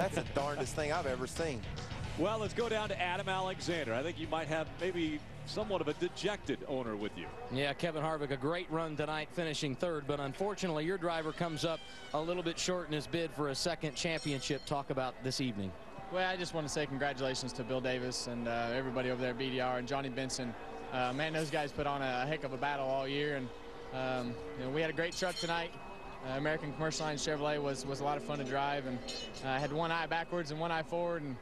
That's the darndest thing I've ever seen. Well, let's go down to Adam Alexander. I think you might have maybe somewhat of a dejected owner with you. Yeah, Kevin Harvick, a great run tonight, finishing third, but unfortunately your driver comes up a little bit short in his bid for a second championship. Talk about this evening. Well, I just want to say congratulations to Bill Davis and everybody over there at BDR and Johnny Benson. Man, those guys put on a heck of a battle all year, and you know, we had a great truck tonight. American Commercial Line Chevrolet was a lot of fun to drive, and I had one eye backwards and one eye forward, and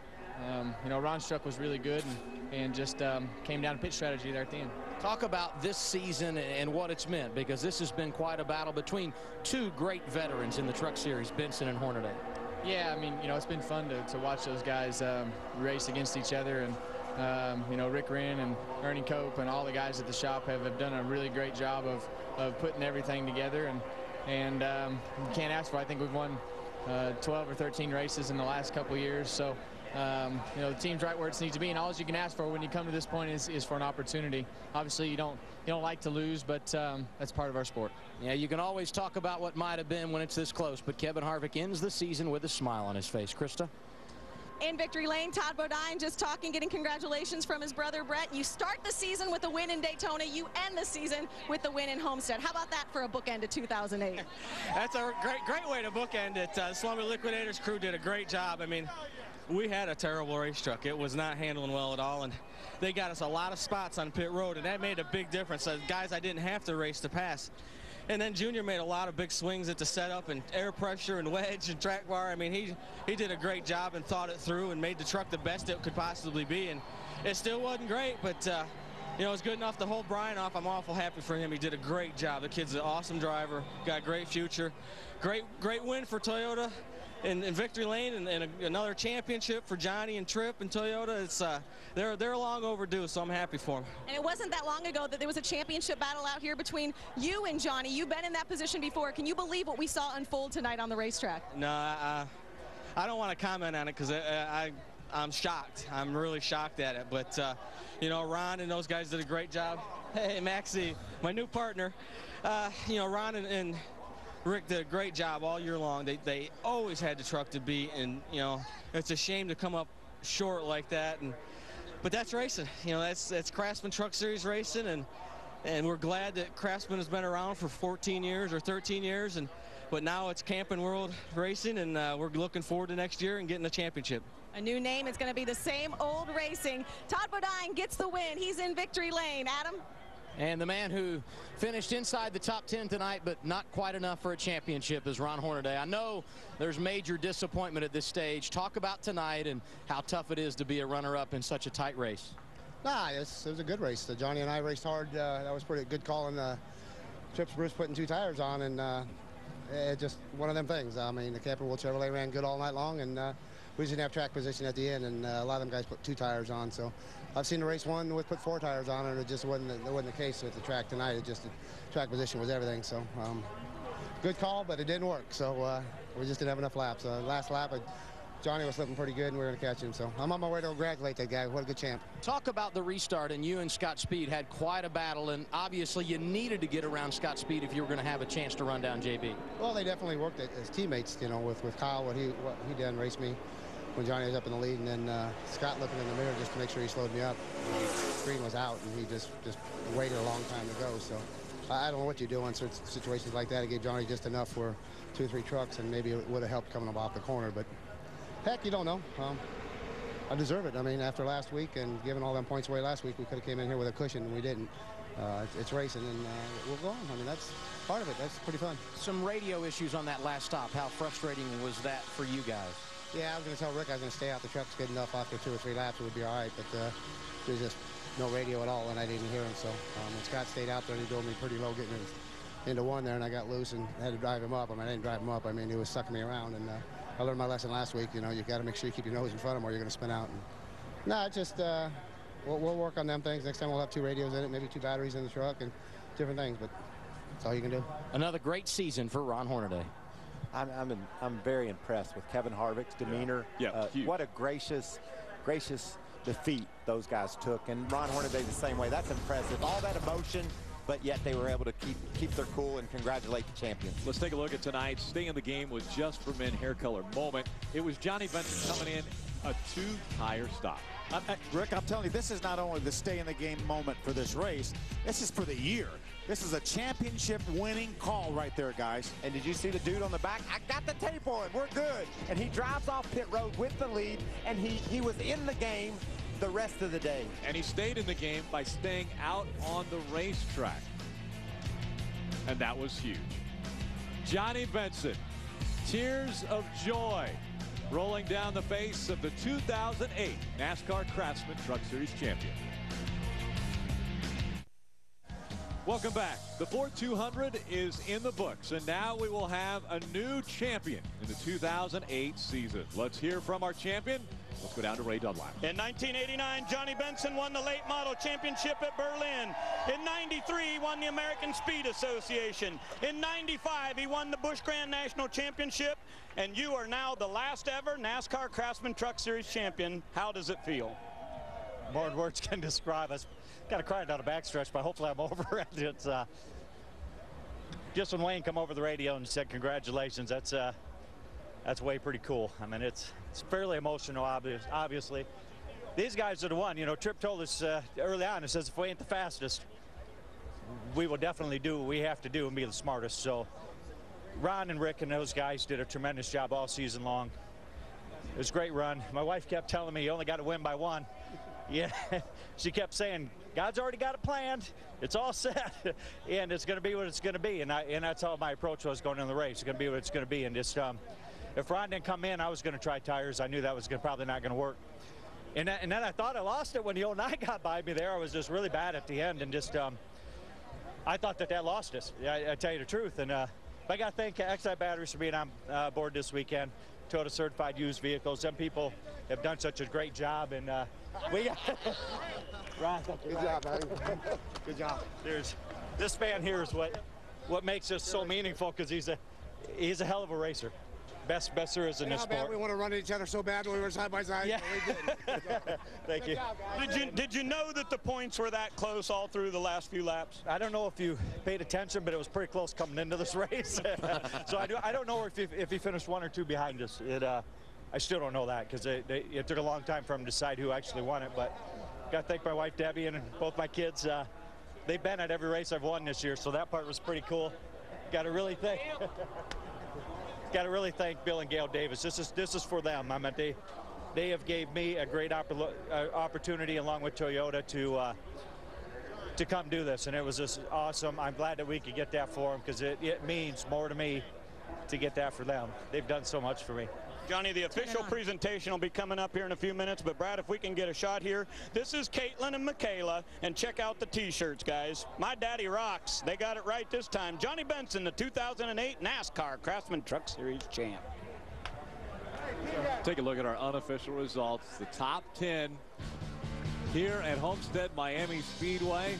you know, Ron's truck was really good, and just came down to pitch strategy there at the end. Talk about this season and what it's meant, because this has been quite a battle between two great veterans in the Truck Series, Benson and Hornaday. Yeah, I mean, you know, it's been fun to watch those guys race against each other, and you know, Rick Wren and Ernie Cope and all the guys at the shop have done a really great job of putting everything together, and you can't ask for. I think we've won 12 or 13 races in the last couple of years, so you know, the team's right where it needs to be, and all you can ask for when you come to this point is for an opportunity. Obviously, you don't like to lose, but that's part of our sport. Yeah, you can always talk about what might have been when it's this close, but Kevin Harvick ends the season with a smile on his face. Krista? In victory lane, Todd Bodine just getting congratulations from his brother Brett. You start the season with a win in Daytona. You end the season with the win in Homestead. How about that for a bookend to 2008? That's a great way to bookend it. The Slumber Liquidators crew did a great job. I mean, we had a terrible race truck. It was not handling well at all, and they got us a lot of spots on pit road, and that made a big difference. Guys I didn't have to race to pass. And then Junior made a lot of big swings at the setup and air pressure and wedge and track bar. I mean, he did a great job and thought it through and made the truck the best it could possibly be. And it still wasn't great, but you know, it was good enough to hold Brian off. I'm awful happy for him. He did a great job. The kid's an awesome driver, got a great future. Great win for Toyota in victory lane, and another championship for Johnny and Tripp and Toyota. It's they're long overdue, so I'm happy for them. And it wasn't that long ago that there was a championship battle out here between you and Johnny. You've been in that position before. Can you believe what we saw unfold tonight on the racetrack? No, I don't want to comment on it, because I'm shocked. I'm really shocked at it. But you know, Ron and those guys did a great job. Hey, Maxie, my new partner. You know, Ron and Rick did a great job all year long. They always had the truck to beat, and you know, it's a shame to come up short like that. But that's racing. You know, that's Craftsman Truck Series racing, and we're glad that Craftsman has been around for 14 years or 13 years, but now it's Camping World Racing, and we're looking forward to next year and getting the championship. A new name. It's going to be the same old racing. Todd Bodine gets the win. He's in victory lane. Adam? And the man who finished inside the top 10 tonight, but not quite enough for a championship, is Ron Hornaday. I know there's major disappointment at this stage. Talk about tonight and how tough it is to be a runner-up in such a tight race. Nah, it was a good race. Johnny and I raced hard. That was pretty good call. And Tripp's Bruce putting 2 tires on, and it just one of them things. I mean, the Camping World Chevrolet ran good all night long, and we just didn't have track position at the end, and a lot of them guys put 2 tires on. So I've seen the race one with put 4 tires on, and it just wasn't the case with the track tonight. It just, the track position was everything. So good call, but it didn't work. So we just didn't have enough laps. Last lap, Johnny was slipping pretty good, and we were going to catch him. So I'm on my way to congratulate that guy. What a good champ. Talk about the restart, and you and Scott Speed had quite a battle, and obviously you needed to get around Scott Speed if you were going to have a chance to run down JB. Well, they definitely worked as teammates, you know, with Kyle, what he done, raced me when Johnny was up in the lead, and then Scott looking in the mirror just to make sure he slowed me up. The screen was out, and he just waited a long time to go. So I don't know what you do in situations like that. It gave Johnny just enough for 2 or 3 trucks, and maybe it would have helped coming up off the corner. But heck, you don't know. I deserve it. I mean, after last week and giving all them points away last week, we could have came in here with a cushion, and we didn't. It's racing, and we'll go on. I mean, that's part of it. That's pretty fun. Some radio issues on that last stop. How frustrating was that for you guys? Yeah, I was going to tell Rick I was going to stay out. The truck's good enough after 2 or 3 laps. It would be all right, but there's just no radio at all, and I didn't hear him. So when Scott stayed out there, he drove me pretty low getting into one there, and I got loose and had to drive him up. I mean, I didn't drive him up. I mean, he was sucking me around, and I learned my lesson last week. You know, you got to make sure you keep your nose in front of him or you're going to spin out. And, no, it's just we'll work on them things. Next time we'll have 2 radios in it, maybe 2 batteries in the truck and different things, but that's all you can do. Another great season for Ron Hornaday. I'm very impressed with Kevin Harvick's demeanor. Yeah, what a gracious defeat those guys took, and Ron Hornaday the same way. That's impressive. All that emotion but yet they were able to keep their cool and congratulate the champions. Let's take a look at tonight's Stay in the Game with Just for Men hair color moment. It was Johnny Benson coming in a 2-tire stop. Rick, I'm telling you, this is not only the stay in the game moment for this race, this is for the year. This is a championship winning call right there, guys. And did you see the dude on the back? I got the tape on, we're good. And he drives off pit road with the lead, and he was in the game the rest of the day. And he stayed in the game by staying out on the racetrack. And that was huge. Johnny Benson, tears of joy rolling down the face of the 2008 NASCAR Craftsman Truck Series champion. Welcome back. The Ford 200 is in the books, and now we will have a new champion in the 2008 season. Let's hear from our champion. Let's go down to Ray Dunlap. In 1989, Johnny Benson won the late model championship at Berlin. In 93, he won the American Speed Association. In 95, he won the Busch Grand National Championship. And you are now the last ever NASCAR Craftsman Truck Series champion. How does it feel? More than words can describe us. Got to cry down a backstretch, but hopefully I'm over it. It's just when Wayne come over the radio and said congratulations, that's way pretty cool. I mean, it's fairly emotional, obviously. These guys are the one. You know, Tripp told us early on, it says if we ain't the fastest, we will definitely do what we have to do and be the smartest. So Ron and Rick and those guys did a tremendous job all season long. It was a great run. My wife kept telling me you only got to win by one. Yeah, she kept saying, God's already got it planned. It's all set, and it's going to be what it's going to be. And that's how my approach was going in the race. It's going to be what it's going to be. And just if Ron didn't come in, I was going to try tires. I knew that was probably not going to work. And then I thought I lost it when the 09 got by me there. I was just really bad at the end, and just I thought that lost us. I tell you the truth. And I got to thank Excite Batteries for being on board this weekend. Toyota certified used vehicles. Some people have done such a great job, and we got Ron, good job, man. Good job. This man here is what makes us so meaningful, because he's a hell of a racer. Best there is in this sport. We want to run at each other so bad when we were side by side. Yeah. We did. Thank you. Did you know that the points were that close all through the last few laps? I don't know if you paid attention, but it was pretty close coming into this race. So I don't know if he finished 1 or 2 behind us. I still don't know that, because it took a long time for him to decide who actually won it. But got to thank my wife Debbie and both my kids. They've been at every race I've won this year, so that part was pretty cool. Got to really thank Bill and Gail Davis. This is for them. I mean, they have gave me a great opportunity along with Toyota to come do this, and it was just awesome. I'm glad that we could get that for them, because it means more to me to get that for them. They've done so much for me. Johnny, the official presentation will be coming up here in a few minutes, but Brad, if we can get a shot here. This is Caitlin and Michaela, and check out the t-shirts, guys. My daddy rocks. They got it right this time. Johnny Benson, the 2008 NASCAR Craftsman Truck Series champ. Take a look at our unofficial results. The top 10 here at Homestead Miami Speedway.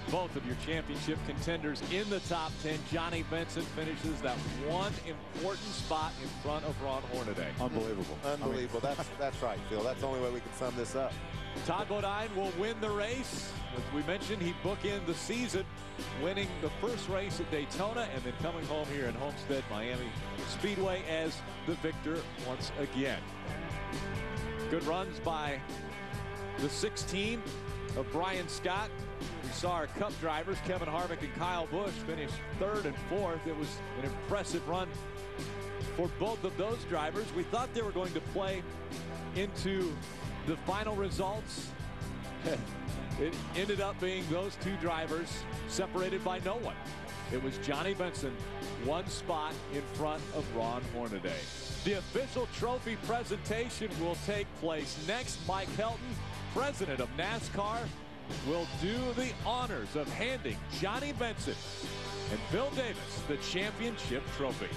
Both of your championship contenders in the top 10. Johnny Benson finishes that one important spot in front of Ron Hornaday. Unbelievable. Unbelievable. That's right, Phil. That's the only way we can sum this up. Todd Bodine will win the race. As we mentioned, he bookended the season, winning the first race at Daytona and then coming home here in Homestead Miami Speedway as the victor once again. Good runs by the 16 of Brian Scott. We saw our Cup drivers, Kevin Harvick and Kyle Busch, finish 3rd and 4th. It was an impressive run for both of those drivers. We thought they were going to play into the final results. It ended up being those 2 drivers separated by no one. It was Johnny Benson, 1 spot in front of Ron Hornaday. The official trophy presentation will take place next. Mike Helton, president of NASCAR, will do the honors of handing Johnny Benson and Bill Davis the championship trophy.